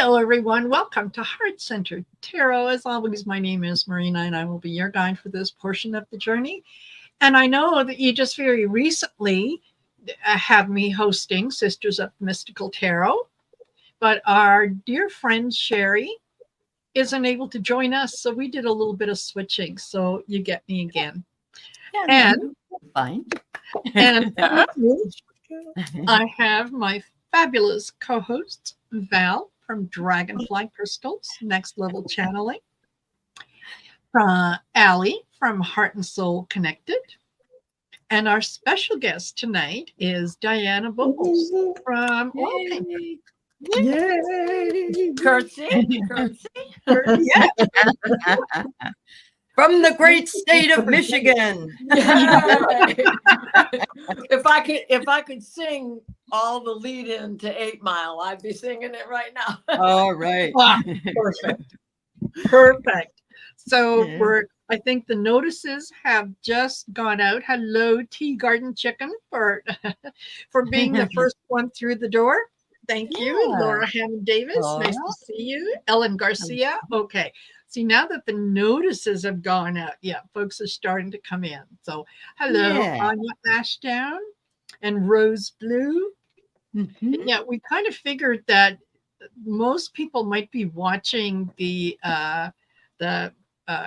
Hello, everyone. Welcome to Heart Centered Tarot. As always, my name is Marina, and I will be your guide for this portion of the journey. And I know that you just very recently have me hosting Sisters of Mystical Tarot, but our dear friend Shari isn't able to join us, so we did a little bit of switching. So you get me again. Yeah, and fine. And I have my fabulous co-hosts, Val from Dragonfly Crystals, Next Level Channeling, Aley from Heart and Soul Connected, and our special guest tonight is Diana Bowles from Oil Painter. Yay! Curtsy. Yeah. From the great state of Michigan. If I could sing all the lead in to 8 Mile, I'd be singing it right now. All right. Wow, perfect. So Yeah. I think the notices have just gone out. Hello, Tea Garden Chicken, for being the first one through the door. Thank you, Yeah. Laura Hammond Davis. Nice to see you. Ellen Garcia. Okay. See, now that the notices have gone out, folks are starting to come in. So, hello, Anya Ashdown and Rose Blue. Mm-hmm. Yeah, we kind of figured that most people might be watching the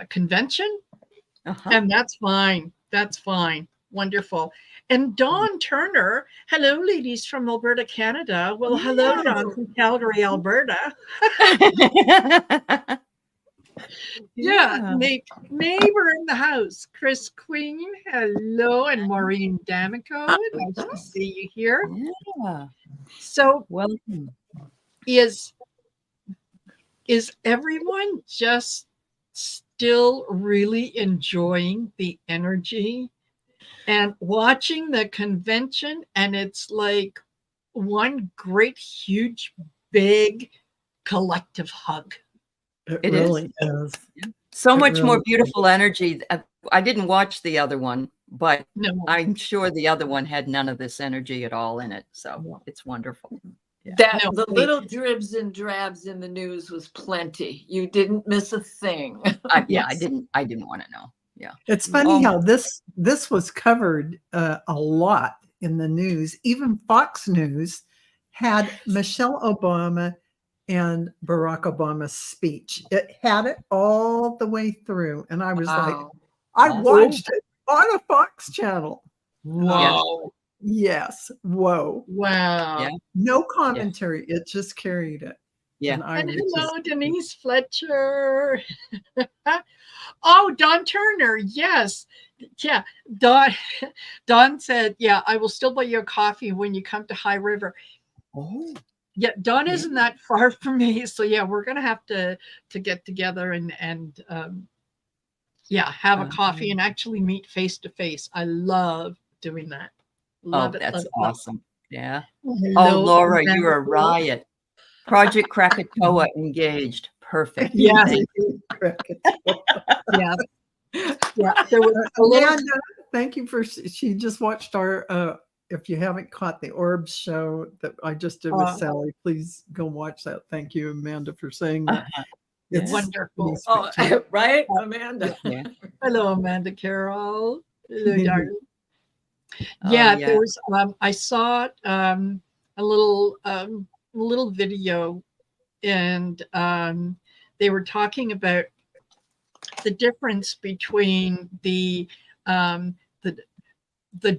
convention, and that's fine. That's fine. Wonderful. And Dawn Turner, hello, ladies from Alberta, Canada. Well, hello, Dawn from Calgary, Alberta. Neighbor in the house, Chris Queen, hello, and Maureen D'Amico, nice to see you here. Yeah. So, welcome. Is everyone just still really enjoying the energy and watching the convention? And it's like one great, huge, big collective hug. It really is. So much more beautiful energy. I didn't watch the other one, but I'm sure the other one had none of this energy at all in it. So it's wonderful. Yeah. The little dribs and drabs in the news was plenty. You didn't miss a thing. I didn't want to know. Yeah. It's funny how this was covered a lot in the news. Even Fox News had Michelle Obama and Barack Obama's speech. It had it all the way through. And I was like, I watched it on a Fox channel. Wow. Yes. Whoa. Wow. Yeah. No commentary. It just carried it. Yeah. And hello, Denise Fletcher. Oh, Dawn Turner. Yes. Yeah. Dawn said, I will still buy you a coffee when you come to High River. Oh. Yeah, Dawn isn't that far from me. So we're gonna have to get together and have a coffee and actually meet face to face. I love doing that. Love it. That's love awesome. It. Yeah. Hello, Laura, you're a riot. Project Krakatoa engaged. Perfect. Yeah. There was Amanda. Thank you for. She just watched our. If you haven't caught the Orbs show that I just did with Sally, please go watch that. Thank you, Amanda, for saying that. It's wonderful. Right, Amanda? Yeah. Hello, Amanda Carroll. Hello, darling. There was. I saw a little video, and they were talking about the difference between the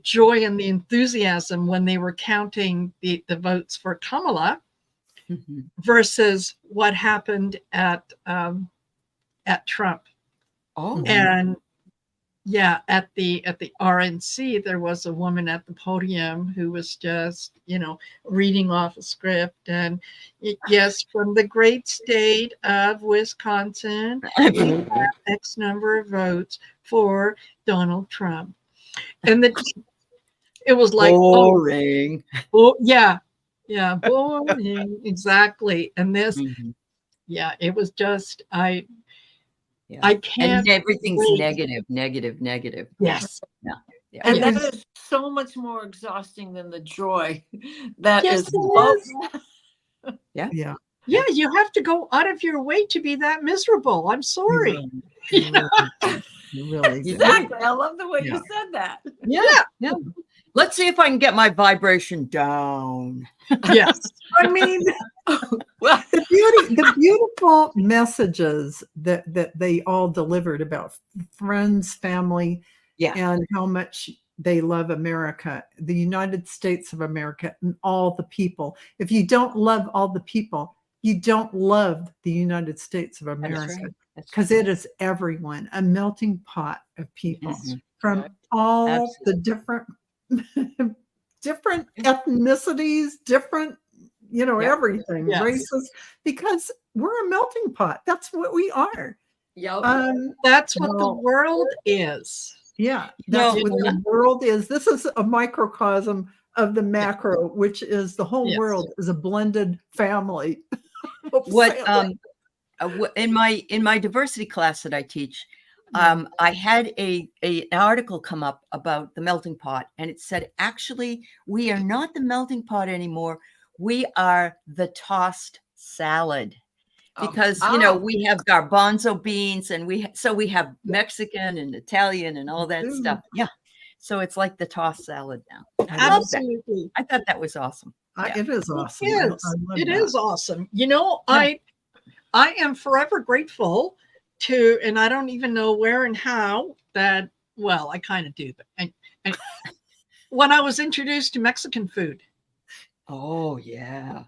joy and the enthusiasm when they were counting the votes for Kamala versus what happened at Trump. And at the RNC, there was a woman at the podium who was just, reading off a script. And yes, from the great state of Wisconsin, we have X number of votes for Donald Trump. And it was like boring. Boring, exactly. And this, it was just I can't. And everything's negative. Yes. Yeah. And that is so much more exhausting than the joy. That is. Yeah. Yeah, you have to go out of your way to be that miserable. I'm sorry. You really do. Exactly. I love the way you said that. Yeah. Let's see if I can get my vibration down. Yes. I mean, Well, the beautiful messages that they all delivered about friends, family, and how much they love America, the United States of America, and all the people. If you don't love all the people, you don't love the United States of America, because it is everyone, a melting pot of people from all the different ethnicities, different, everything, races, because we're a melting pot. That's what we are. That's what the world is. Yeah, that's what the world is. This is a microcosm of the macro, which is the whole world is a blended family. In my diversity class that I teach, I had an article come up about the melting pot, and it said, actually, we are not the melting pot anymore. We are the tossed salad, because we have garbanzo beans, and we have Mexican and Italian and all that stuff. Yeah, so it's like the tossed salad now. Absolutely. I thought that was awesome. It is awesome. It is awesome. I am forever grateful to, and I don't even know where and how that, well, I kind of do, but and when I was introduced to Mexican food. Oh, yeah.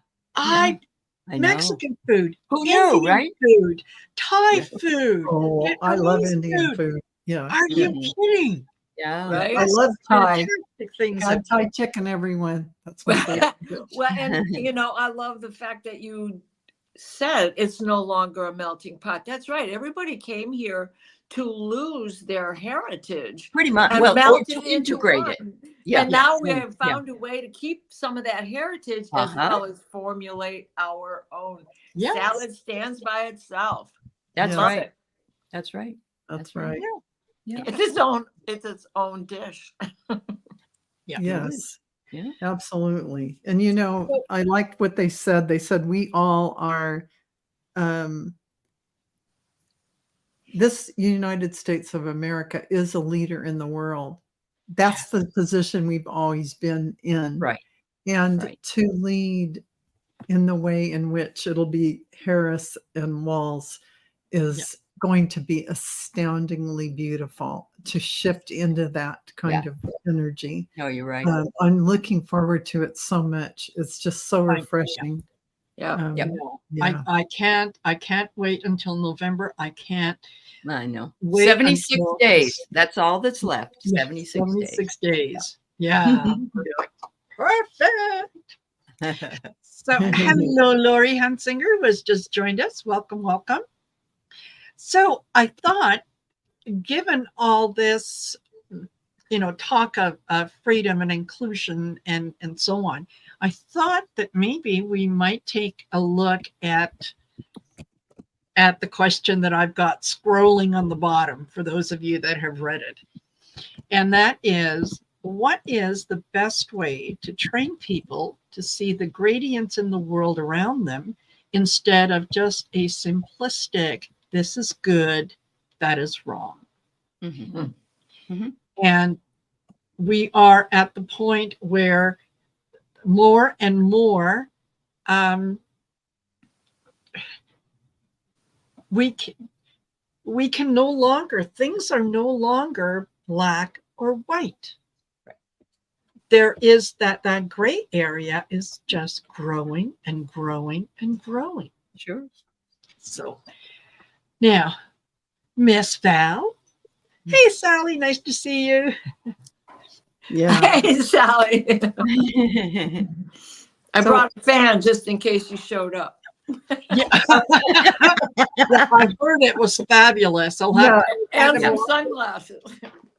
Mexican food. Who knew, right? Food, Thai food. Oh, I love Indian food. Yeah. Are you kidding? Yeah. Right? I love Thai. Things. Thai chicken, everyone. That's my favorite. Well, and I love the fact that you said it's no longer a melting pot. That's right. Everybody came here to lose their heritage. Pretty much. And Well, melt to it integrate it. Yeah. And now we have found a way to keep some of that heritage as well as formulate our own. Salad stands by itself. That's right. That's right. That's right. Yeah. It's its own dish. Yes. Yeah, absolutely. And I liked what they said. They said we all are this United States of America is a leader in the world. That's the position we've always been in. Right. And to lead in the way in which it'll be Harris and Walls is going to be astoundingly beautiful to shift into that kind of energy. No, you're right. I'm looking forward to it so much. It's just so refreshing. I can't wait until November. I know. 76 days. That's all that's left. 76 days. Yeah. Perfect. So hello, Lori Hansinger, who has just joined us. Welcome, welcome. So I thought, given all this, talk of freedom and inclusion and so on, I thought that maybe we might take a look at the question that I've got scrolling on the bottom for those of you that have read it. And that is, what is the best way to train people to see the gradients in the world around them instead of just a simplistic, this is good, that is wrong? Mm-hmm. Mm-hmm. And we are at the point where more and more we can no longer, things are no longer black or white. There is that gray area is just growing and growing and growing. Sure. So now, Miss Val. Hey, Sally, nice to see you. Yeah. Hey, Sally. I brought a fan just in case you showed up. I heard it was fabulous. I'll have and some sunglasses.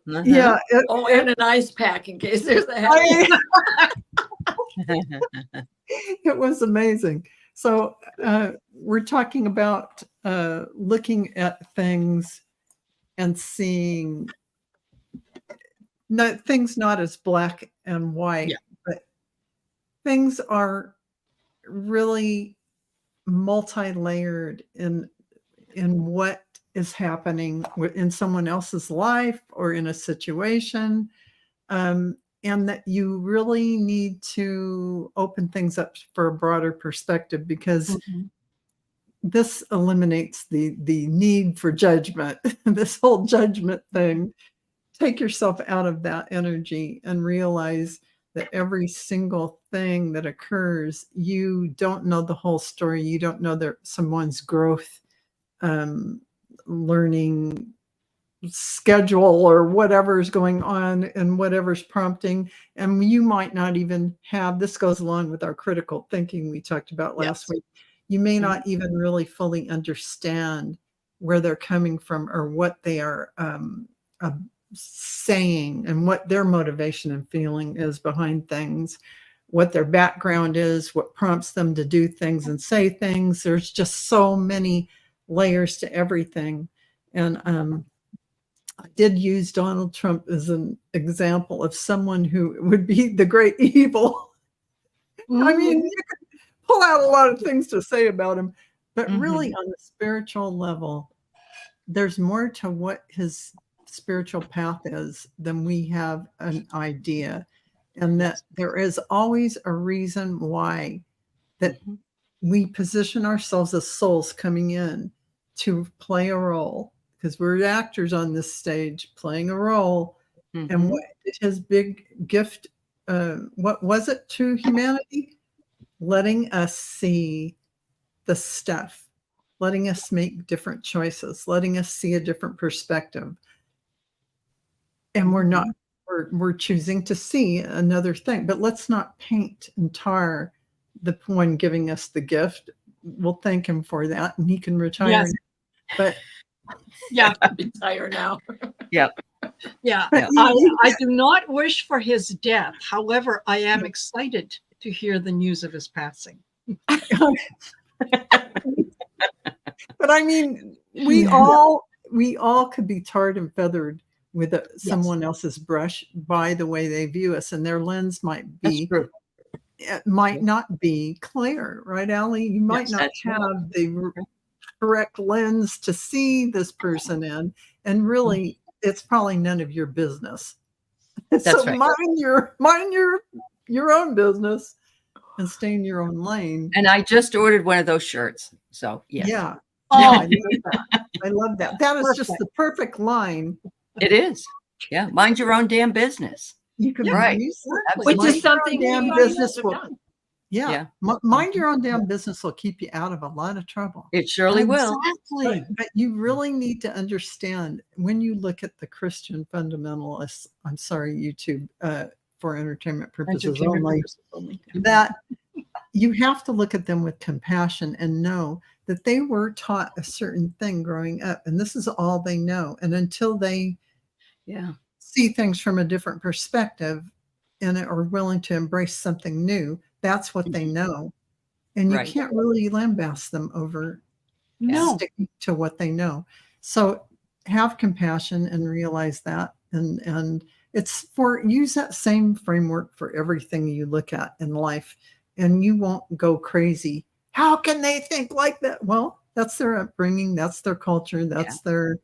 Yeah. And an ice pack in case there's a heavy. It was amazing. So we're talking about looking at things and seeing things not as black and white, but things are really multi-layered in what is happening in someone else's life or in a situation, and that you really need to open things up for a broader perspective, because this eliminates the need for judgment. This whole judgment thing. Take yourself out of that energy and realize that every single thing that occurs, you don't know the whole story. You don't know someone's growth, learning schedule, or whatever's going on and whatever's prompting. And you might not even have, this goes along with our critical thinking we talked about last week. You may not even really fully understand where they're coming from or what they are saying and what their motivation and feeling is behind things, what their background is, what prompts them to do things and say things. There's just so many layers to everything. And I did use Donald Trump as an example of someone who would be the great evil. I mean, you could pull out a lot of things to say about him, but really on the spiritual level, there's more to what his spiritual path is than we have an idea. And that there is always a reason why that we position ourselves as souls coming in to play a role, because we're actors on this stage playing a role. And what his big gift, what was it to humanity? Letting us see the stuff, letting us make different choices, letting us see a different perspective. And we're choosing to see another thing. But let's not paint and tar the one giving us the gift. We'll thank him for that, and he can retire. Yes. But retire now. Yeah. I do not wish for his death. However, I am excited to hear the news of his passing. But I mean, we all could be tarred and feathered with someone else's brush by the way they view us, and their lens might not be clear, right, Aley? You might not have the correct lens to see this person in, and really, it's probably none of your business. So mind your own business and stay in your own lane. And I just ordered one of those shirts. So yes. Yeah. I love that. I love that. That is just the perfect line. It is. Yeah. Mind your own damn business. You can use that. Which is something damn business will. Yeah. Mind your own damn business will keep you out of a lot of trouble. It surely will. Exactly. But you really need to understand, when you look at the Christian fundamentalists, I'm sorry, YouTube, for entertainment purposes only, that you have to look at them with compassion and know that they were taught a certain thing growing up, and this is all they know. And until they see things from a different perspective and are willing to embrace something new, that's what they know. And you can't really lambast them over sticking to what they know. So have compassion and realize that, and use that same framework for everything you look at in life, and you won't go crazy. How can they think like that? Well, that's their upbringing, that's their culture, that's their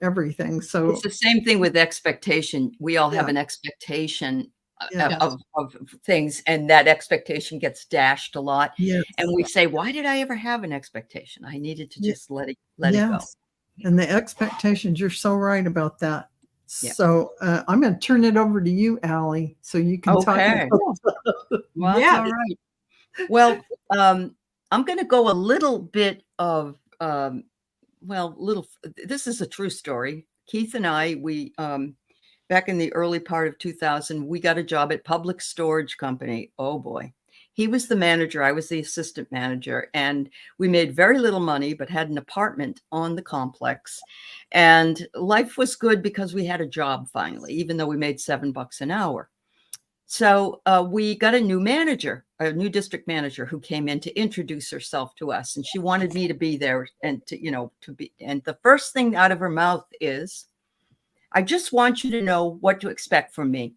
everything. So it's the same thing with expectation. We all have an expectation of things, and that expectation gets dashed a lot. And we say, why did I ever have an expectation? I needed to just let it go. And the expectations, you're so right about that. So I'm going to turn it over to you, Aley, so you can talk about well, that's all right. Well, I'm going to go a little bit of this is a true story. Keith and I, we back in the early part of 2000, we got a job at Public Storage Company. Oh boy. He was the manager, I was the assistant manager, and we made very little money, but had an apartment on the complex. And life was good because we had a job finally, even though we made $7 an hour. So we got a new manager, a new district manager, who came in to introduce herself to us, and she wanted me to be there and to be. And the first thing out of her mouth is, "I just want you to know what to expect from me.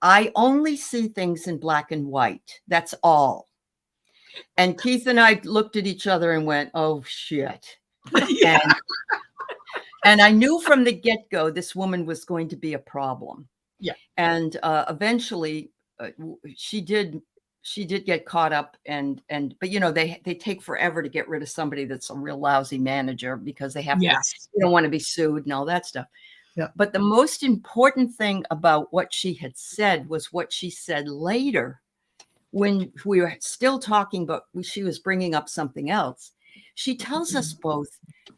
I only see things in black and white. That's all." And Keith and I looked at each other and went, oh, shit. Yeah. And I knew from the get-go this woman was going to be a problem. Yeah. And eventually she did get caught up but you know, they take forever to get rid of somebody that's a real lousy manager because they have to, you don't want to be sued and all that stuff. Yeah. But the most important thing about what she had said was what she said later when we were still talking, but she was bringing up something else. She tells us both,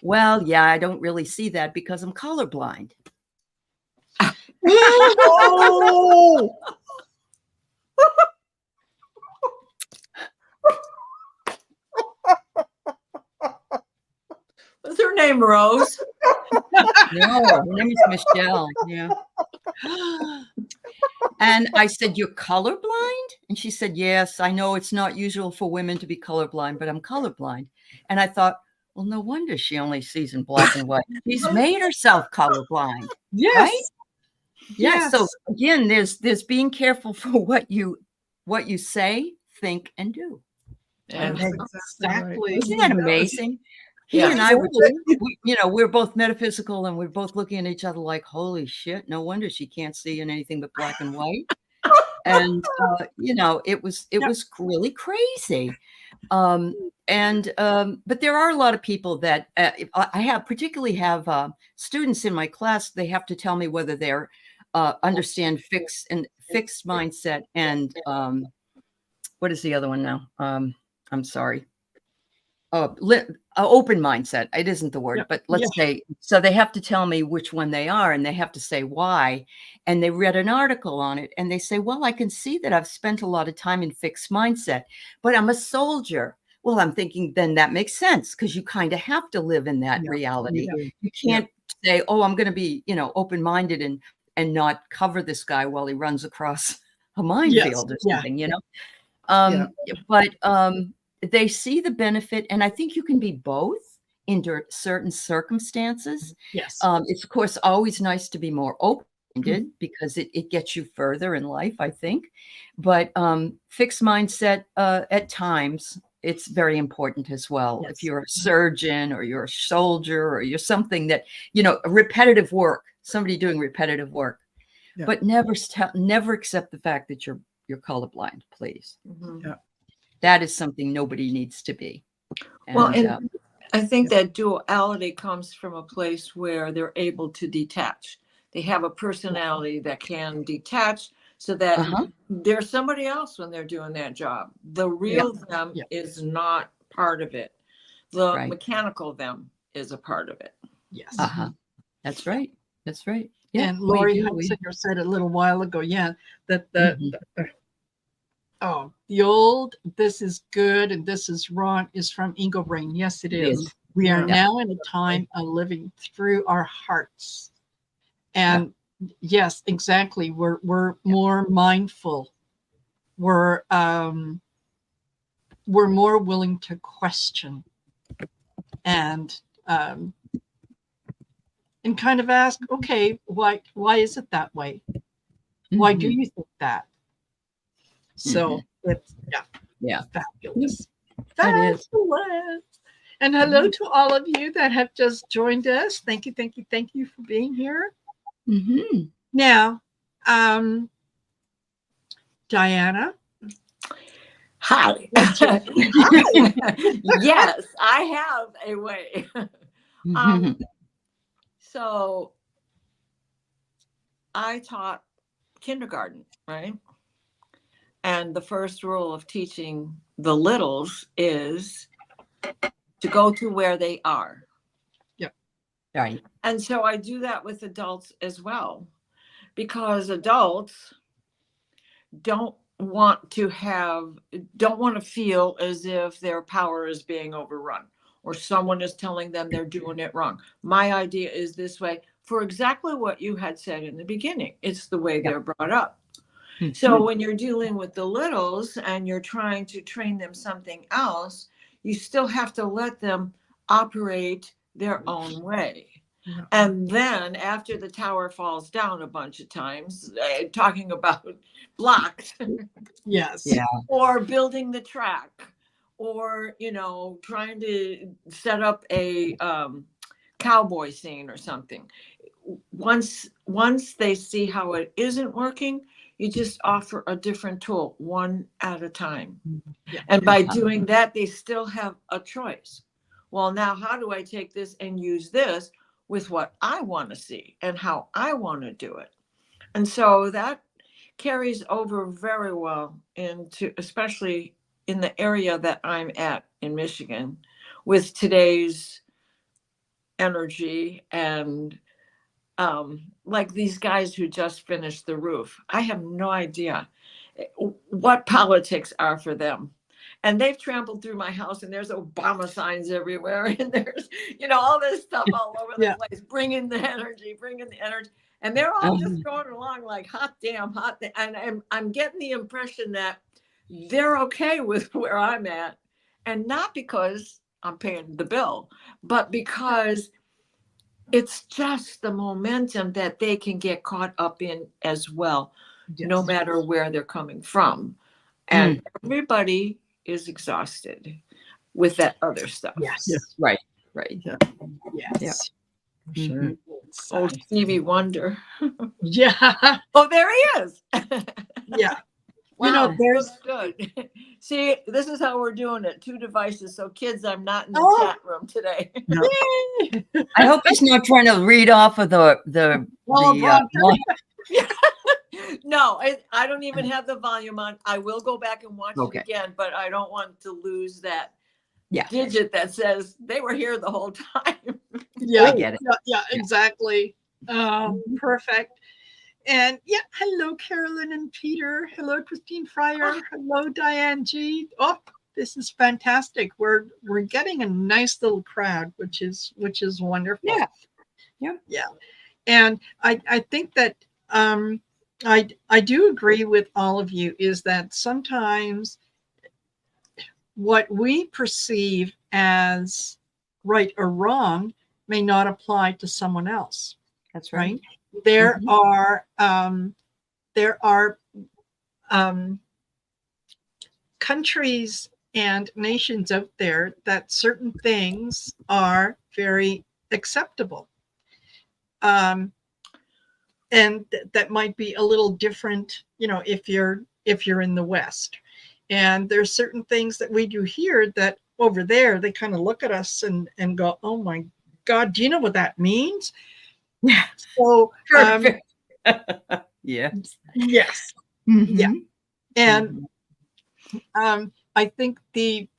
well, yeah, I don't really see that because I'm colorblind. Oh! What's her name, Rose? No, her name is Michelle. Yeah. And I said, you're colorblind? And she said, yes, I know it's not usual for women to be colorblind, but I'm colorblind. And I thought, well, no wonder she only sees in black and white. She's made herself colorblind. Yes. Right? Yeah. Yes. So again, there's being careful for what you say, think, and do. Yeah. Exactly. Isn't that amazing? He Yeah. and I were, we're both metaphysical, and we're both looking at each other like, holy shit, no wonder she can't see in anything but black and white. And it was really crazy. But there are a lot of people that I particularly have students in my class. They have to tell me whether they're understand fixed mindset and what is the other one now? I'm sorry. Open mindset. It isn't the word, but let's say, so they have to tell me which one they are, and they have to say why. And they read an article on it, and they say, well, I can see that I've spent a lot of time in fixed mindset, but I'm a soldier. Well, I'm thinking then that makes sense, because you kind of have to live in that reality. You can't say, oh, I'm going to be, open-minded and not cover this guy while he runs across a minefield or something, But they see the benefit, and I think you can be both in certain circumstances. Yes. It's of course always nice to be more open-minded because it gets you further in life, I think. But fixed mindset at times, it's very important as well. Yes. If you're a surgeon or you're a soldier or you're something that, repetitive work, somebody doing repetitive work, but never accept the fact that you're colorblind, please. Mm-hmm. That is something nobody needs to be. And I think that duality comes from a place where they're able to detach. They have a personality that can detach so that they're somebody else when they're doing that job. The real them is not part of it. The mechanical them is a part of it. Yes. That's right. That's right. Yeah. And Lori Hunsinger said a little while ago, that the old "this is good and this is wrong" is from ego brain. Yes, it is. We are now in a time of living through our hearts. And yes, exactly. We're more mindful. We're more willing to question and kind of ask, okay, why is it that way? Why do you think that? So it's fabulous. Fabulous. And hello to all of you that have just joined us. Thank you for being here. Now, Diana. Hi. Yes, I have a way. So I taught kindergarten, right? And the first rule of teaching the littles is to go to where they are. Yep. Right. And so I do that with adults as well, because adults don't want to feel as if their power is being overrun or someone is telling them they're doing it wrong. My idea is this way for exactly what you had said in the beginning. It's the way they're brought up. So when you're dealing with the littles and you're trying to train them something else, you still have to let them operate their own way. And then after the tower falls down a bunch of times, talking about blocks, yes, or building the track, or, trying to set up a cowboy scene or something. Once they see how it isn't working, you just offer a different tool one at a time. Yeah. And by doing that, they still have a choice. Well, now how do I take this and use this with what I want to see and how I want to do it? And so that carries over very well into, especially in the area that I'm at in Michigan, with today's energy and like these guys who just finished the roof. I have no idea what politics are for them. And they've trampled through my house, and there's Obama signs everywhere, and there's, all this stuff all over the place. Bring in the energy, bring in the energy. And they're all just going along like hot damn, hot. And I'm getting the impression that they're okay with where I'm at. And not because I'm paying the bill, but because it's just the momentum that they can get caught up in as well, no matter where they're coming from. And everybody is exhausted with that other stuff. Yes. Right. Yeah. Yes. Sure. Oh, Stevie Wonder. Yeah. Oh, there he is. Yeah. Wow, there's looks good. See, this is how we're doing it. 2 devices. So kids, I'm not in the Oh. chat room today. No. I hope he's not trying to read off of the No, I don't even have the volume on. I will go back and watch Okay. it again, but I don't want to lose that Yeah. digit that says they were here the whole time. Yeah, I get it. yeah, exactly. Perfect. And yeah, hello, Carolyn and Peter. Hello, Christine Fryer. Hello, Diane G. Oh, this is fantastic. We're getting a nice little crowd, which is wonderful. Yeah. And I think that I do agree with all of you is that sometimes what we perceive as right or wrong may not apply to someone else. That's right. There are countries and nations out there that certain things are very acceptable. And that might be a little different, if you're in the West. And there's certain things that we do here that over there, they kind of look at us and go, oh my God, do you know what that means? Yeah. So, Yes. yes. Yeah. And I think we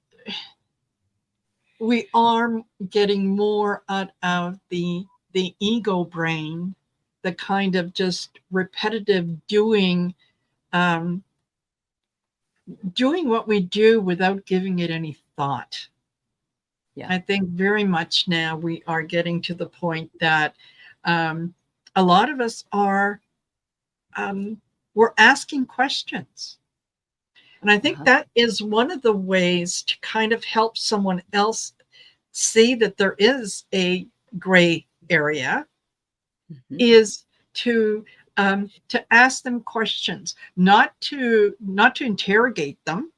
are getting more out of the ego brain, the kind of just repetitive doing what we do without giving it any thought. Yeah. I think very much now we are getting to the point that a lot of us are we're asking questions. And I think that is one of the ways to kind of help someone else see that there is a gray area is to ask them questions, not to interrogate them,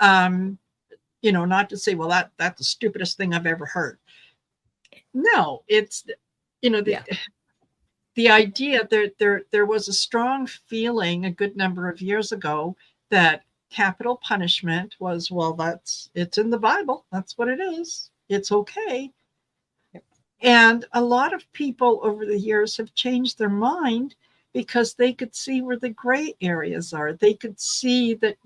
not to say, well, that's the stupidest thing I've ever heard. No, it's the idea there was a strong feeling a good number of years ago that capital punishment was, well, it's in the Bible. That's what it is. It's okay. And a lot of people over the years have changed their mind because they could see where the gray areas are. They could see that,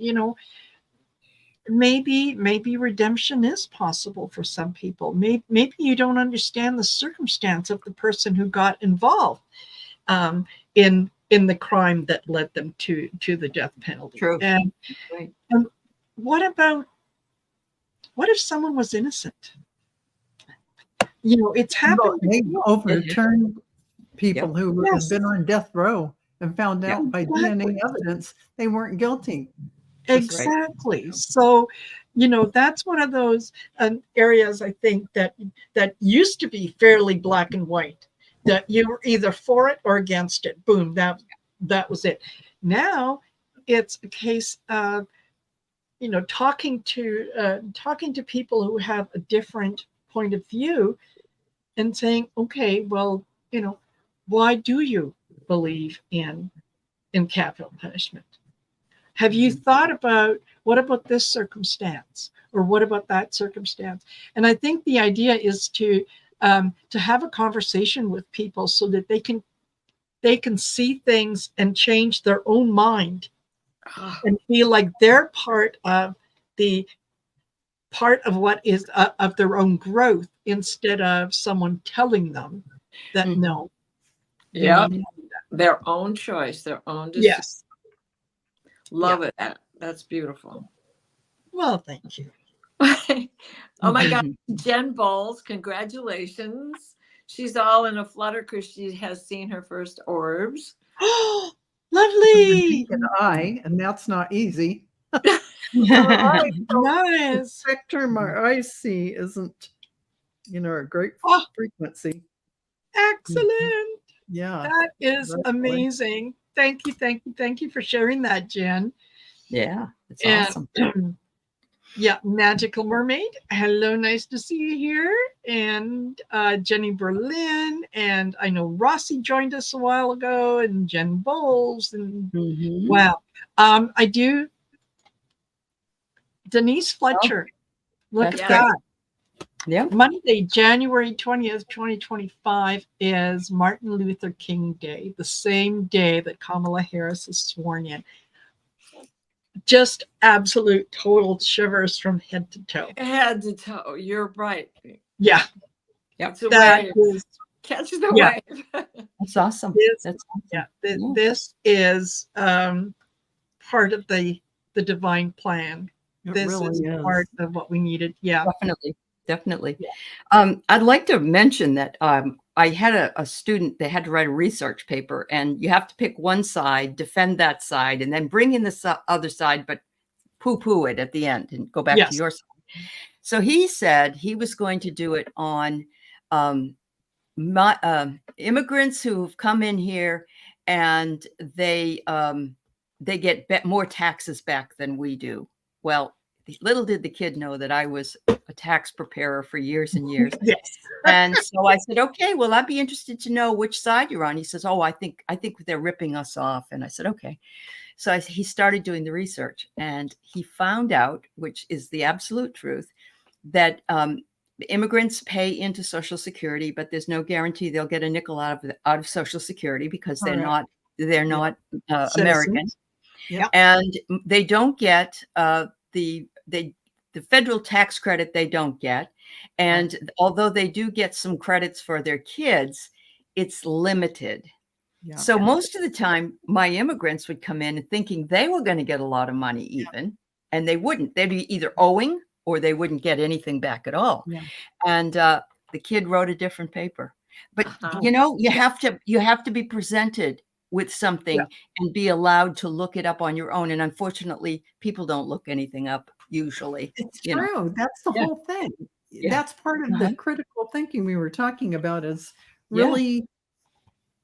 maybe redemption is possible for some people. Maybe you don't understand the circumstance of the person who got involved in the crime that led them to the death penalty. True. And what if someone was innocent? It's happened. They overturned people who have been on death row and found out by DNA evidence they weren't guilty. Exactly. Right. So, that's one of those areas I think that used to be fairly black and white, that you were either for it or against it. Boom, that was it. Now it's a case of talking to people who have a different point of view and saying, okay, well, why do you believe in capital punishment? Have you thought about, what about this circumstance, or what about that circumstance? And I think the idea is to have a conversation with people so that they can see things and change their own mind and feel like they're part of what is of their own growth, instead of someone telling them that no. Yeah, their own choice, their own decision. Yes. Love it. That's beautiful. Well, thank you. Oh my God, Jen Bowles, congratulations. She's all in a flutter because she has seen her first orbs. Oh, lovely. And that's not easy. Nice. Spectrum our eyes see isn't, a great frequency. Excellent. Yeah. That is amazing. Thank you for sharing that, Jen. Yeah, it's awesome. Yeah, Magical Mermaid. Hello, nice to see you here. And Jenny Berlin, and I know Rossi joined us a while ago, and Jen Bowles, and wow. I do. Denise Fletcher. Look at that. Yeah. Monday, January 20th, 2025 is Martin Luther King Day, the same day that Kamala Harris is sworn in. Just absolute total shivers from head to toe. Head to toe. You're right. Yeah. Yep. Catch the wave. That's awesome. That's awesome. This is part of the divine plan. This really is part of what we needed. Yeah. Definitely. Yeah. I'd like to mention that I had a student, they had to write a research paper, and you have to pick one side, defend that side, and then bring in the other side, but poo-poo it at the end and go back to your side. So he said he was going to do it on immigrants who've come in here, and they get more taxes back than we do. Well, little did the kid know that I was a tax preparer for years and years. Yes. And so I said, okay, well, I'd be interested to know which side you're on. He says, oh, I think they're ripping us off. And I said, okay. So he started doing the research, and he found out, which is the absolute truth, that immigrants pay into Social Security, but there's no guarantee they'll get a nickel out of Social Security, because they're not American. Yep. And they don't get the federal tax credit. They don't get. And although they do get some credits for their kids, it's limited. Yeah. So most of the time, my immigrants would come in and thinking they were going to get a lot of money even, and they wouldn't. They'd be either owing or they wouldn't get anything back at all. Yeah. And the kid wrote a different paper. But, you have to be presented with something and be allowed to look it up on your own. And unfortunately, people don't look anything up usually. It's true. That's the whole thing. Yeah. That's part of the critical thinking we were talking about, is really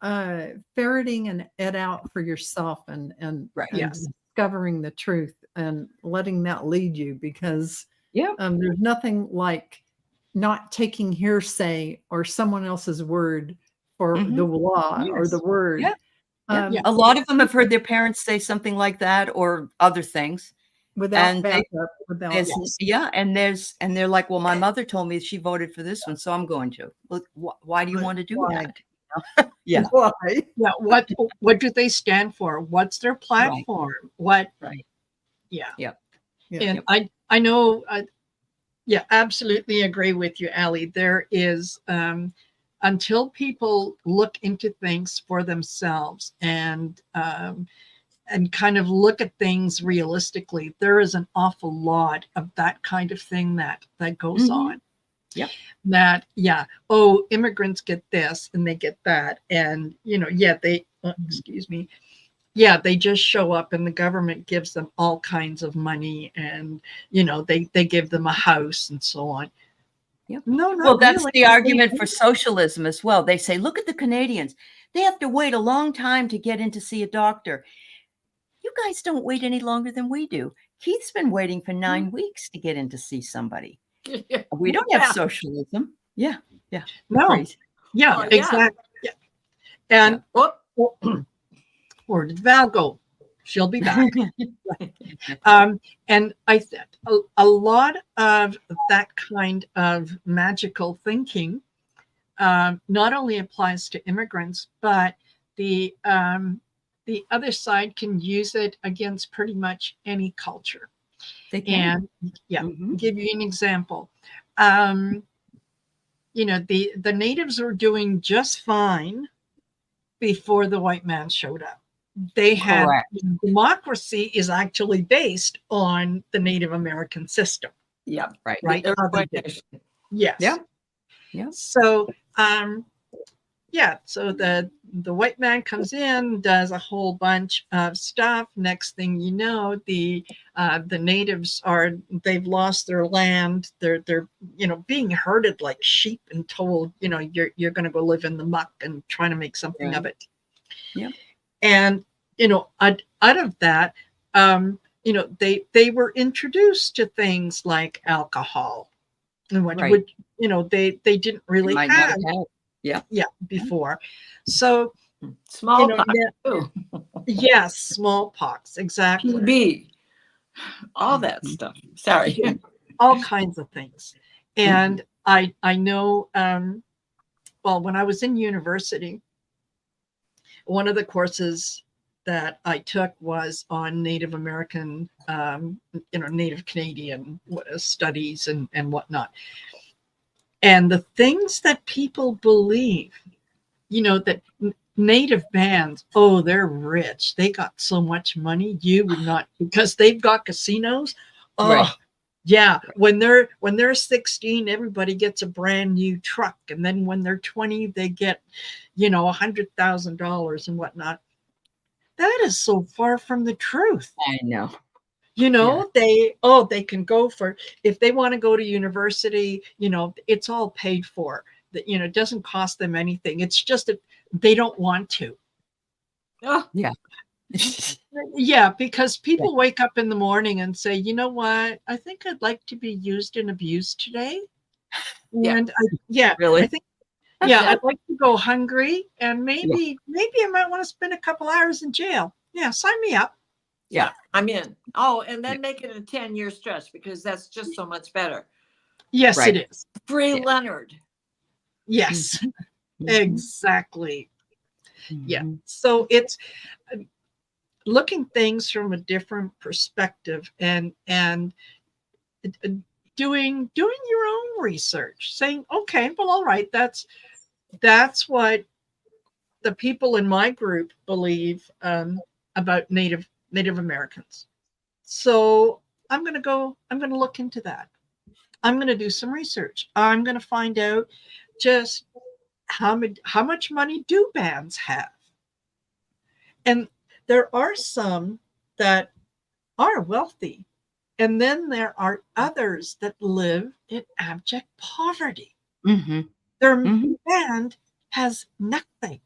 ferreting it out for yourself and discovering the truth and letting that lead you, because there's nothing like not taking hearsay or someone else's word for the law or the word. Yeah. A lot of them have heard their parents say something like that or other things without backup. And they're like, well, my mother told me she voted for this one, so I'm going to. Well, why do you want to do that? Why? Yeah. What do they stand for? What's their platform? What? Right. Yeah. And I know. Absolutely agree with you, Aley. There is. Until people look into things for themselves and kind of look at things realistically, there is an awful lot of that kind of thing that goes on. Yep. That, immigrants get this and they get that. And, they just show up and the government gives them all kinds of money, and, they give them a house and so on. Yep. No, that's really the argument for socialism as well. They say, look at the Canadians. They have to wait a long time to get in to see a doctor. You guys don't wait any longer than we do. Keith's been waiting for 9 weeks to get in to see somebody. We don't Yeah. have socialism. Yeah. No. Crazy. Yeah, Oh, yeah. exactly. Yeah. And Whoop. where did Val go? She'll be back. And I said a lot of that kind of magical thinking not only applies to immigrants, but the other side can use it against pretty much any culture. They can. And yeah, Mhm. give you an example. The natives were doing just fine before the white man showed up. They had democracy is actually based on the Native American system. Yeah. Right. Right. Yes. Yeah. Yeah. So so the white man comes in, does a whole bunch of stuff. Next thing you know, the natives they've lost their land. They're being herded like sheep and told, you're going to go live in the muck and trying to make something of it. Yeah. And out of that, they were introduced to things like alcohol, and what would they didn't really have. Before. So Smallpox too. Yes, smallpox, exactly. TB, all that stuff. Sorry. All kinds of things. And I know, when I was in university, one of the courses that I took was on Native American, Native Canadian studies and whatnot. And the things that people believe, that Native bands, they're rich. They got so much money. You would not, because they've got casinos. Oh, Right. Yeah. When they're 16, everybody gets a brand new truck. And then when they're 20, they get, $100,000 and whatnot. That is so far from the truth. I know. They can go for, if they want to go to university, it's all paid for. That, it doesn't cost them anything. It's just that they don't want to. Oh, Yeah. Yeah, because people wake up in the morning and say, you know what? I think I'd like to be used and abused today. And Really? I think, I'd like to go hungry, and maybe I might want to spend a couple hours in jail. Yeah, sign me up. yeah, I'm in. Oh, and then make it a 10-year stretch, because that's just so much better. Yes, Right. it is. Free Leonard. Yes, exactly. Yeah. Mhm. So it's looking things from a different perspective and doing your own research, saying, okay, well, all right, that's what the people in my group believe about Native Americans. So I'm going to look into that. I'm going to do some research. I'm going to find out just how much money do bands have. And there are some that are wealthy. And then there are others that live in abject poverty. Mm-hmm. Their band has nothing.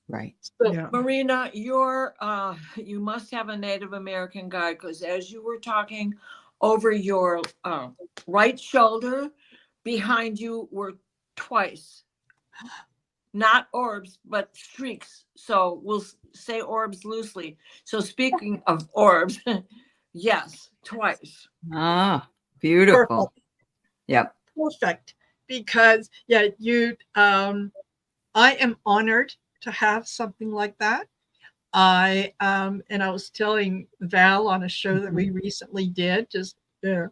Right. So, Marina, you must have a Native American guide, because as you were talking, over your right shoulder, behind you were twice, not orbs, but streaks. So we'll say orbs loosely. So speaking of orbs, yes, twice. Ah, beautiful. Perfect. Yep. Perfect. Because I am honored to have something like that. And I was telling Val on a show that we recently did, just a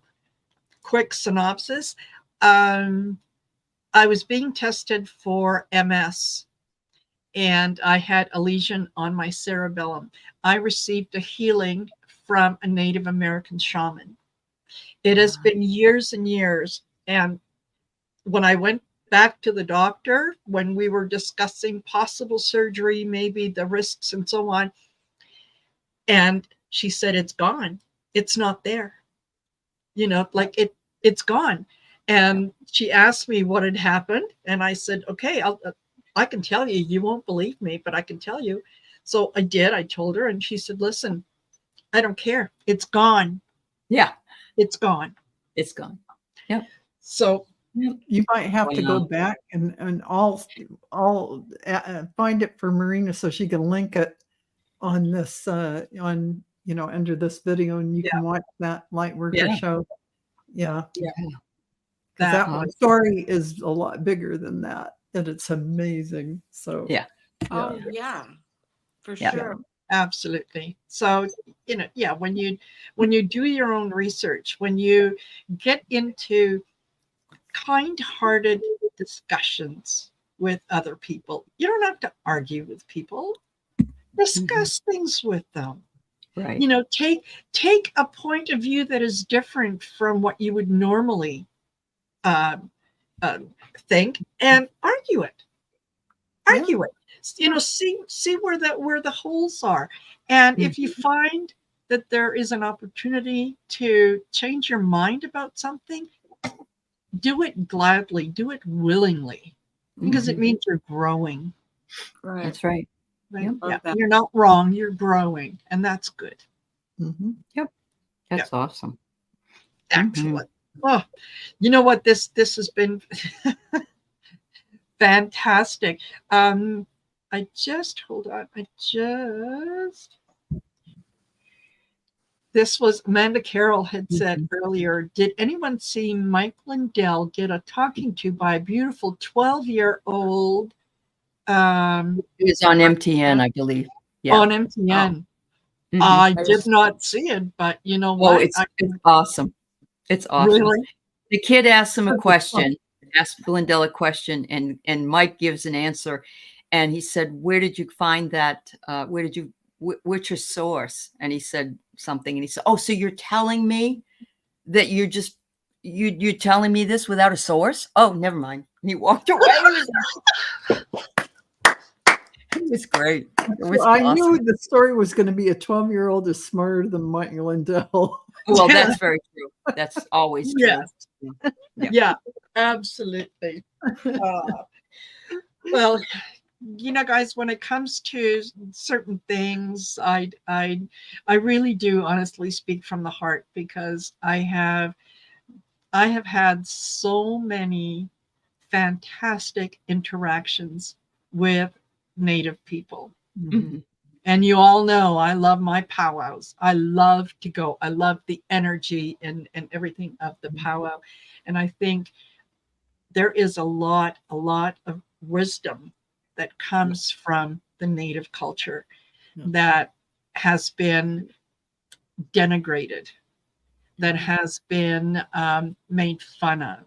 quick synopsis. I was being tested for MS, and I had a lesion on my cerebellum. I received a healing from a Native American shaman. It has been years and years. And when I went back to the doctor, when we were discussing possible surgery, maybe the risks and so on, and she said, it's gone. It's not there. Like it's gone. And she asked me what had happened. And I said, okay, I can tell you. You won't believe me, but I can tell you. So I did. I told her, and she said, listen, I don't care. It's gone. Yeah, It's gone. it's gone. So You might have to go Wow. back and I'll find it for Marina so she can link it on this on under this video, and you Yeah. can watch that light worker Yeah. show. Yeah, Yeah. because that, that story is a lot bigger than that, and it's amazing. So Yeah. Oh, yeah, for Yeah. sure. absolutely. So, yeah, when you do your own research, when you get into kind-hearted discussions with other people, you don't have to argue with people. Discuss things with them. Right. Take a point of view that is different from what you would normally uh, think, and argue it. Argue it. See where the holes are, and if you find that there is an opportunity to change your mind about something, do it gladly, do it willingly, because it means you're growing. Right. That's right. Right? Yep. Yeah, Love that. you're not wrong. You're growing, and that's good. mhm. That's awesome. Excellent. Oh, you know what? This has been fantastic. I just hold on. This was Amanda Carroll had said earlier. Did anyone see Mike Lindell get a talking to by a beautiful 12-year-old It was on MTN, I believe. Yeah. on MTN? Mhm. I did not see it, but you know Oh, what? it's awesome. It's awesome. Really? The kid asks him a question, asks Lindell a question, and Mike gives an answer. And he said, "Where did you find that? What's your source?" And he said something, and he said, "Oh, so you're telling me that you're telling me this without a source? Oh, never mind." And he walked away. It was great. It was I awesome. knew the story was going to be a 12-year-old is smarter than Mike Lindell. Well, that's very true. That's always true. Yes. Yeah, absolutely. Well, guys, when it comes to certain things, I really do honestly speak from the heart, because I have had so many fantastic interactions with Native people. Mhm. And you all know I love my powwows. I love to go. I love the energy and everything of the powwow. And I think there is a lot of wisdom that comes from the Native culture that has been denigrated, that has been made fun of.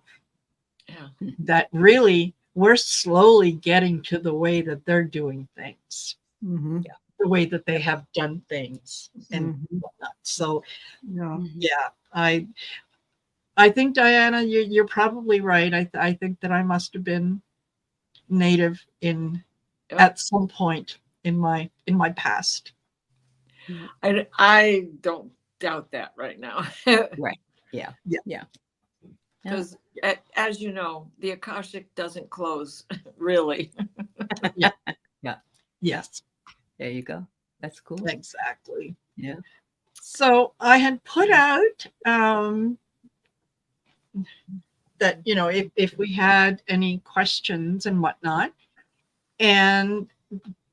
Yeah. That really we're slowly getting to the way that they're doing things. Mhm. The way that they have done things and whatnot. So Yeah. I think, Diana, you're probably right. I think that I must have been Native at some point in my past. I don't doubt that right now. Right. Yeah. Yeah. Yeah. Because as you know, the Akashic doesn't close, really. Yes, There you go. That's cool. exactly. Yeah. So I had put out that if we had any questions and whatnot, and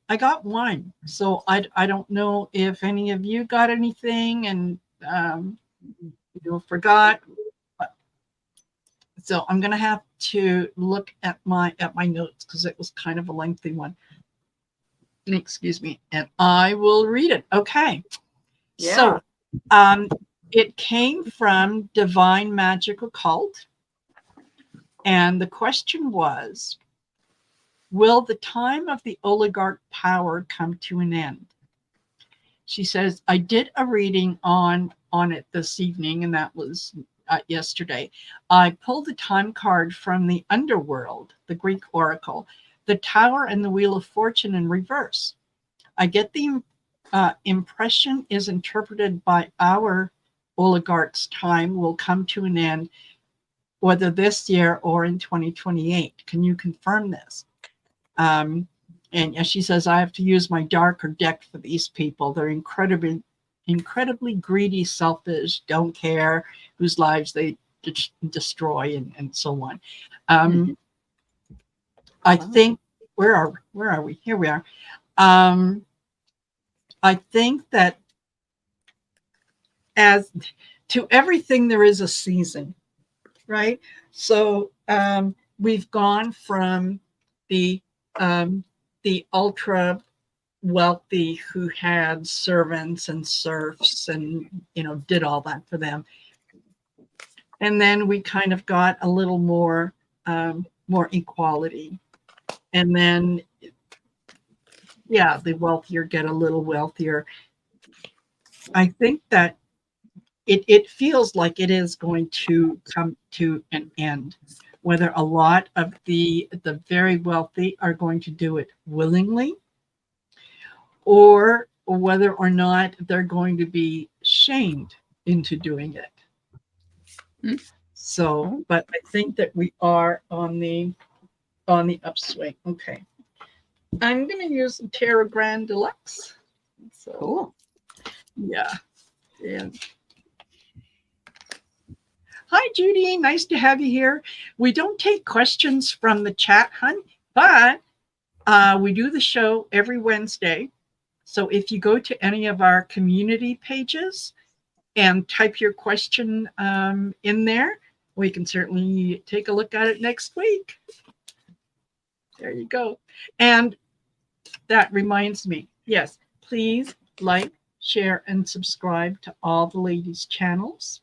I got one. So I don't know if any of you got anything and forgot. So I'm gonna have to look at my notes, because it was kind of a lengthy one. Excuse me, and I will read it. Okay. Yeah. So it came from Divine Magic Occult, and the question was, will the time of the oligarch power come to an end? She says, I did a reading on it this evening, and that was yesterday. I pulled the time card from the underworld, the Greek oracle, the Tower and the Wheel of Fortune in reverse. I get the impression is interpreted by our oligarch's time will come to an end, whether this year or in 2028. Can you confirm this? And she says, I have to use my darker deck for these people. They're incredibly incredibly greedy, selfish, don't care, whose lives they destroy, and so on. I think where are we? Here we are. I think that as to everything there is a season, right? So we've gone from the ultra wealthy who had servants and serfs and did all that for them, and then we kind of got a little more equality, and then the wealthier get a little wealthier. I think that it feels like it is going to come to an end, whether a lot of the very wealthy are going to do it willingly, or whether or not they're going to be shamed into doing it. So, but I think that we are on the upswing. Okay, I'm going to use Terra Grand Deluxe. So, Cool. Yeah. And hi, Judy. Nice to have you here. We don't take questions from the chat, hun, but we do the show every Wednesday. So if you go to any of our community pages and type your question in there, we can certainly take a look at it next week. There you go. And that reminds me, yes, please like, share, and subscribe to all the ladies' channels.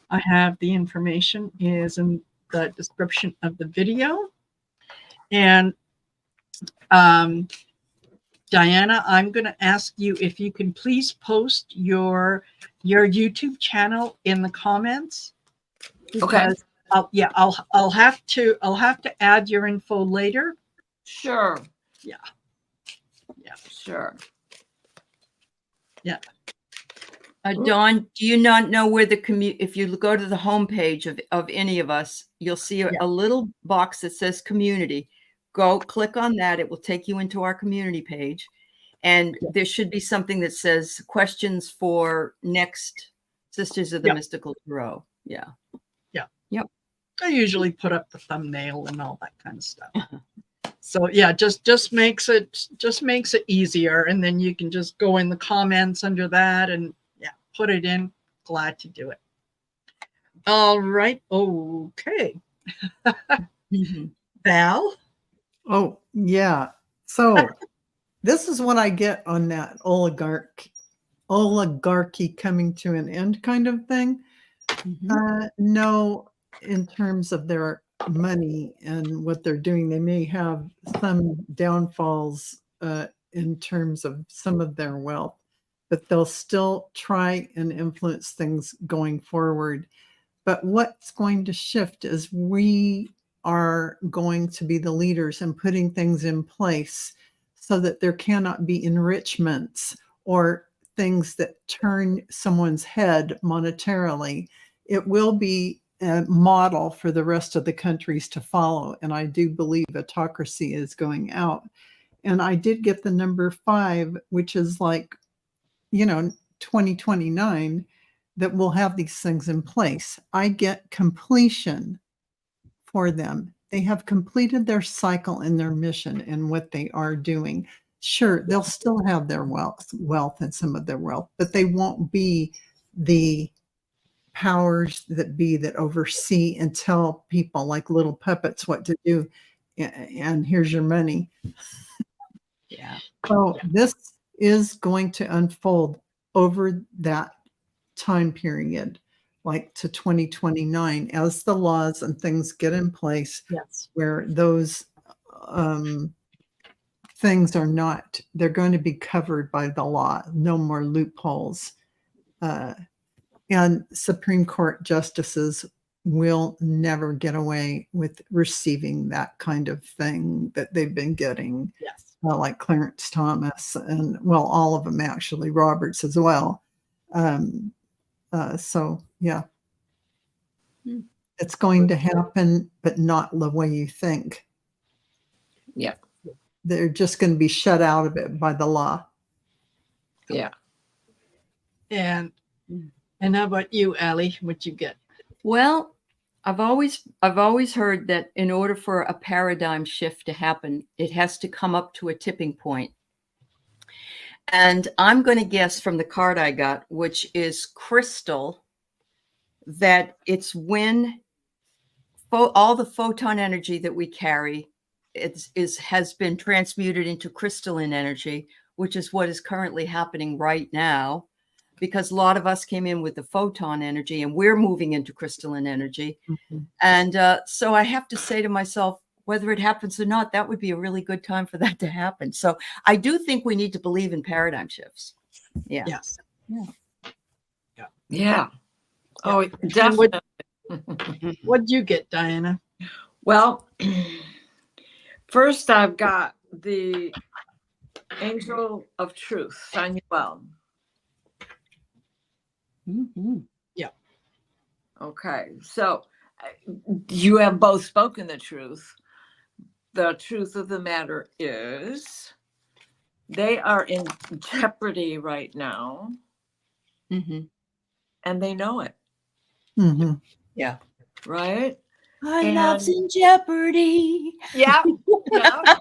I have the information is in the description of the video. And Diana, I'm going to ask you if you can please post your YouTube channel in the comments. Okay. I'll have to add your info later. Sure. Yeah. Sure. Yeah. Dawn, do you not know where if you go to the homepage of any of us, you'll see a little box that says community. Go click on that. It will take you into our community page. And there should be something that says questions for next Sisters of the Mystical Tarot. Yeah. Yeah. Yep. I usually put up the thumbnail and all that kind of stuff. So yeah, just makes it easier. And then you can just go in the comments under that and put it in. Glad to do it. All right. Okay. Val? Oh, yeah. So this is what I get on that oligarchy coming to an end kind of thing. No, in terms of their money and what they're doing, they may have some downfalls in terms of some of their wealth, but they'll still try and influence things going forward. But what's going to shift is we are going to be the leaders in putting things in place so that there cannot be enrichments or things that turn someone's head monetarily. It will be a model for the rest of the countries to follow. And I do believe autocracy is going out. And I did get the number 5, which is like, 2029, that we'll have these things in place. I get completion for them. They have completed their cycle and their mission and what they are doing. Sure, they'll still have their wealth and some of their wealth, but they won't be the powers that be that oversee and tell people like little puppets what to do. And here's your money. Yeah. So this is going to unfold over that time period, like to 2029, as the laws and things get in place. Yes. Where those things are not, they're going to be covered by the law. No more loopholes. And Supreme Court justices will never get away with receiving that kind of thing that they've been getting. Yes. Like Clarence Thomas and, well, all of them actually, Roberts as well. So, yeah. It's going to happen, but not the way you think. Yeah. They're just going to be shut out of it by the law. Yeah. And Mm. and how about you, Allie? What you get? Well, I've always heard that in order for a paradigm shift to happen, it has to come up to a tipping point. And I'm going to guess from the card I got, which is crystal, that it's when all the photon energy that we carry has been transmuted into crystalline energy, which is what is currently happening right now, because a lot of us came in with the photon energy and we're moving into crystalline energy. Mm-hmm. And so I have to say to myself, whether it happens or not, that would be a really good time for that to happen. So I do think we need to believe in paradigm shifts. Yeah. Yes. Yeah. Oh, And definitely. what'd you get, Diana? Well, first I've got the angel of truth, Samuel. Mm-hmm. Okay, so you have both spoken the truth. The truth of the matter is they are in jeopardy right now, Mm-hmm. and they know it, Mhm. Yeah. right? Our And- love's in jeopardy. Yeah, yeah.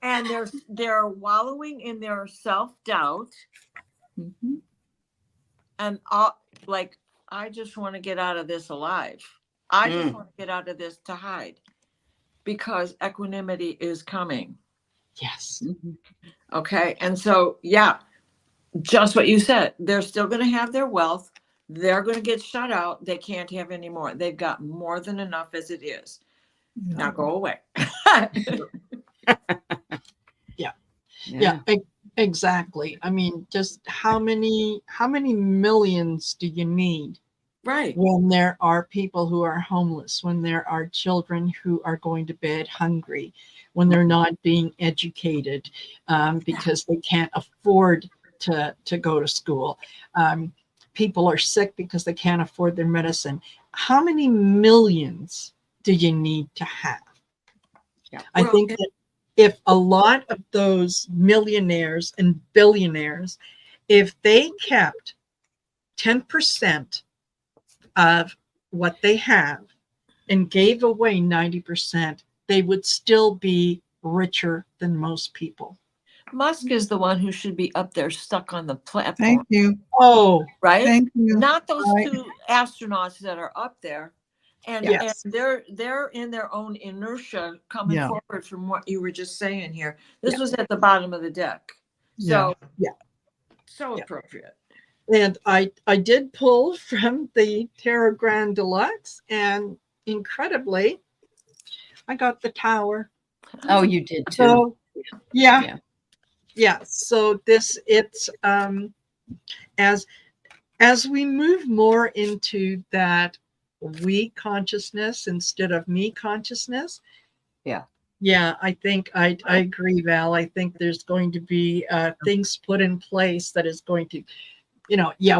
And they're wallowing in their self-doubt, Mm-hmm. and like, I just want to get out of this alive. I just want to get out of this to hide, because equanimity is coming. Yes. Mm-hmm. Okay. And so, yeah, just what you said. They're still going to have their wealth. They're going to get shut out. They can't have any more. They've got more than enough as it is. Now go away. Yeah, exactly. I mean, just how many millions do you need Right. when there are people who are homeless, when there are children who are going to bed hungry, when they're not being educated because they can't afford to go to school. People are sick because they can't afford their medicine. How many millions do you need to have? Yeah. I Well, think that if a lot of those millionaires and billionaires, if they kept 10% of what they have and gave away 90%, they would still be richer than most people. Musk is the one who should be up there stuck on the platform. Thank you. Oh, Right? Thank you. Not those Right. two astronauts that are up there. And, Yes. and they're in their own inertia coming Yeah. forward from what you were just saying here. This Yeah. was at the bottom of the deck. So Yeah. so Yeah. appropriate. and I did pull from the Tarot Grand Deluxe, and incredibly, I got the Tower. Oh, you did too. So Yeah. yeah. So it's as we move more into that we consciousness instead of me consciousness. Yeah, I think I agree, Val. I think there's going to be things put in place that is going to,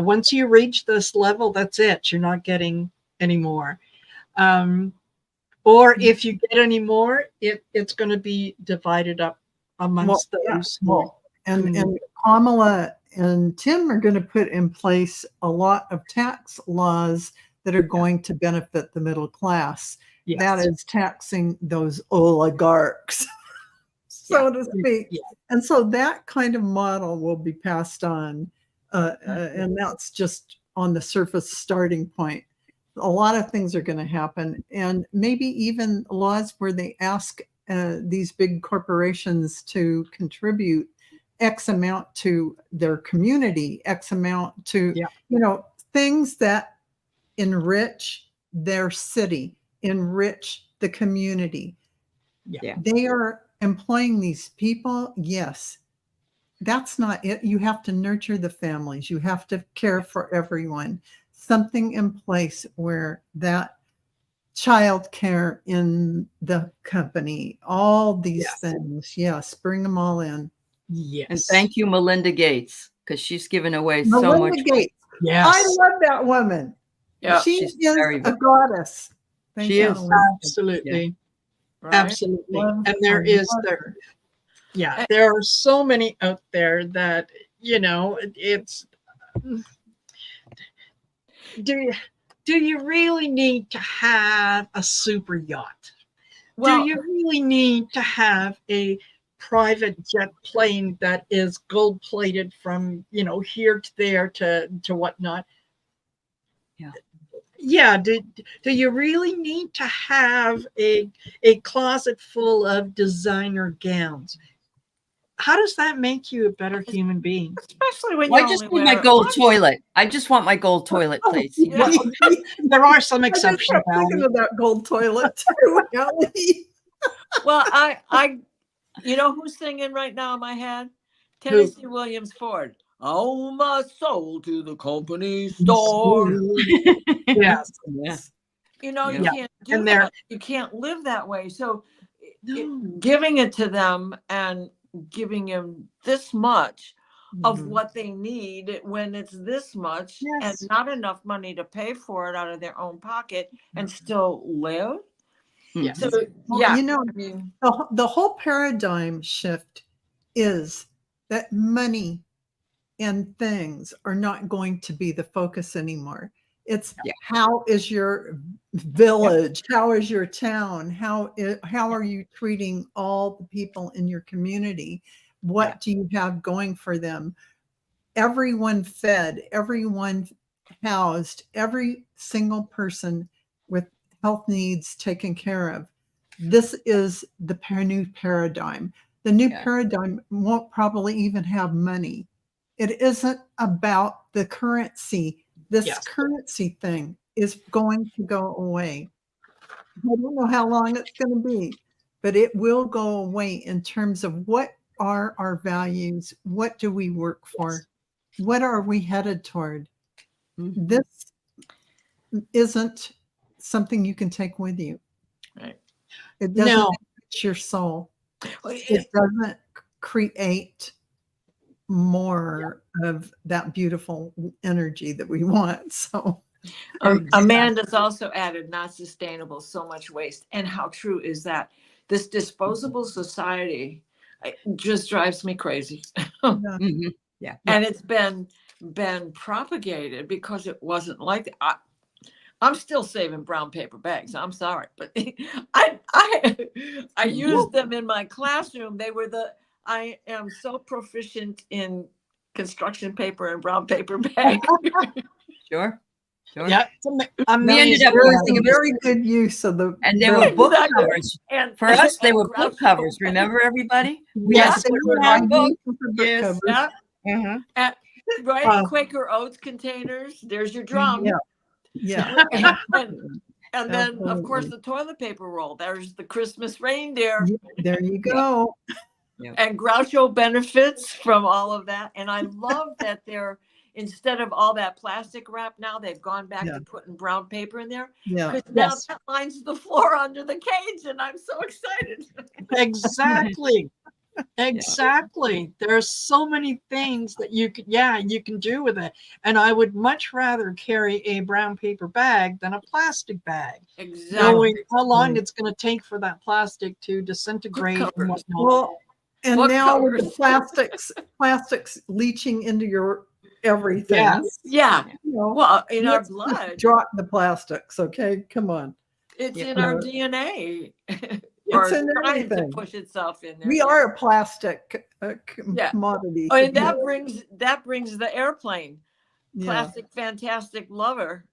once you reach this level, that's it. You're not getting any more. Or if you get any more, it's going to be divided up amongst those. And Kamala and Tim are going to put in place a lot of tax laws that are going to benefit the middle class. Yes. That is taxing those oligarchs, so to speak. Yeah. And so that kind of model will be passed on. And that's just on the surface starting point. A lot of things are going to happen. And maybe even laws where they ask these big corporations to contribute X amount to their community, X amount to, things that enrich their city, enrich the community. Yeah. They are employing these people. Yes. That's not it. You have to nurture the families. You have to care for everyone. Something in place where that child care in the company, all these things. Yes. Bring them all in. Yes. And thank you, Melinda Gates, because she's given away Melinda so much. Gates. Yes. I love that woman. Yeah. She She's is very a goddess. Thank She you, is. Melinda. Absolutely. Right? Absolutely. Love- And there I is love there. her. Yeah, there are so many out there that, it's Do you really need to have a super yacht? Well, Do you really need to have a private jet plane that is gold plated from here to there to whatnot? Yeah. Yeah. Do you really need to have a closet full of designer gowns? How does that make you a better human being? especially when Well, you I just only need my wear gold one. toilet. I just want my gold toilet, please. Yeah. There are some I just exceptions. kept thinking of that gold toilet too, Aley. Well, you know who's singing right now in my head? Who? Tennessee Williams Ford. Oh, my soul to the company store. Yes. Yeah. You know, you Yeah. can't do And they're that. You can't live that way. So no. giving it to them and giving them this much of Mhm. what they need when it's this much and Yes. not enough money to pay for it out of their own pocket and still live. Yes. So Well, yeah, you know, I mean, the whole paradigm shift is that money and things are not going to be the focus anymore. It's Yeah. how is your village? How is your town? How are you treating all the people in your community? What do you have going for them? Everyone fed, everyone housed, every single person with health needs taken care of. This is the new paradigm. The new Yeah. paradigm won't probably even have money. It isn't about the currency. This Yes. currency thing is going to go away. I don't know how long it's going to be, but it will go away in terms of what are our values? What do we work for? What are we headed toward? Mhm. This isn't something you can take with you. right. It doesn't No. enrich your soul. Well, It doesn't create more of that beautiful energy that we want. So Amanda's also added not sustainable, so much waste. And how true is that? This disposable society just drives me crazy. yeah. Mhm. Yeah. And it's been propagated because it wasn't like that. I'm still saving brown paper bags. I'm sorry, but I used them in my classroom. I am so proficient in construction paper and brown paper bags. Sure. Sure. Yeah. It's We ended amazing. up using them as, very good use of the and they were book Exactly. covers. And For us, they and were book Groucho covers. Remember, everybody? We Yes, had to they put were them on ideal books. for book Yes. covers. Yeah, Uh-huh. right. Uh, Quaker Oats containers. There's your drum. Yeah. Yeah. And then, of course, Absolutely. the toilet paper roll. There's the Christmas reindeer. Yeah, there you go. And Groucho benefits from all of that. And I love that instead of all that plastic wrap, now they've gone back Yeah. to putting brown paper in there. Yeah. Because now Yes. that lines the floor under the cage, and I'm so excited. Exactly. Exactly. There are so many things that you can do with it. And I would much rather carry a brown paper bag than a plastic bag, Exactly. knowing how long it's going to take for that plastic to disintegrate and covers. whatnot. Well, and What now with the covers? plastics leaching into your everything. Yes. Yeah. You know, Well, in our let's just blood, drop the plastics. Okay, come on. it's Yeah. in our DNA. It's or in trying everything. to push itself in there. We are a plastic Yeah. commodity. Oh, and that brings the airplane. Yeah. Plastic fantastic lover.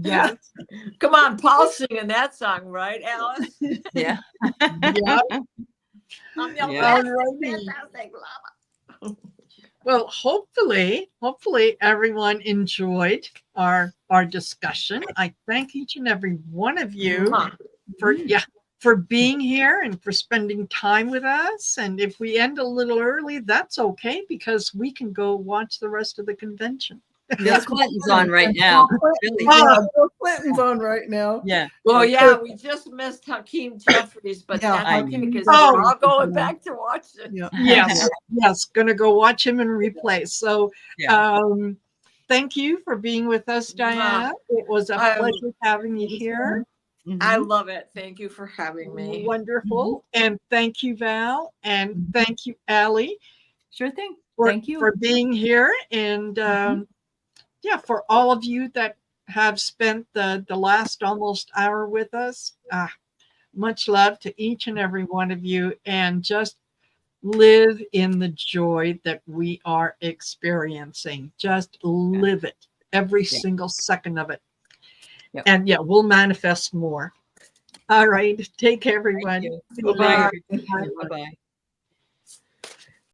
Yes. Come on, Paul's singing that song, right, Alice? Yeah. Yeah. I'm your Yeah. plastic fantastic lover. Well, hopefully everyone enjoyed our discussion. I thank each and every one of you for being here and for spending time with us. And if we end a little early, that's okay, because we can go watch the rest of the convention. Bill Clinton's on right now. Really. Yeah, Bill Clinton's on right now. Yeah. Well, yeah, we just missed Hakeem Jeffries, but Yeah, that's I okay know. because Oh. we're all going back to watch it. Yeah. Yes, gonna go watch him in replay. So Yeah. thank you for being with us, Diana. It was a pleasure having you here. I Mhm. love it. Thank you for having me. Wonderful. And thank you, Val. And thank you, Aley. Sure thing. Thank you. for being here. And yeah, for all of you that have spent the last almost hour with us, much love to each and every one of you. And just live in the joy that we are experiencing. Just live it, every single second of it. Yep. And yeah, we'll manifest more. All right. Take care, everyone. Thank you. See you Bye-bye. later. Bye-bye.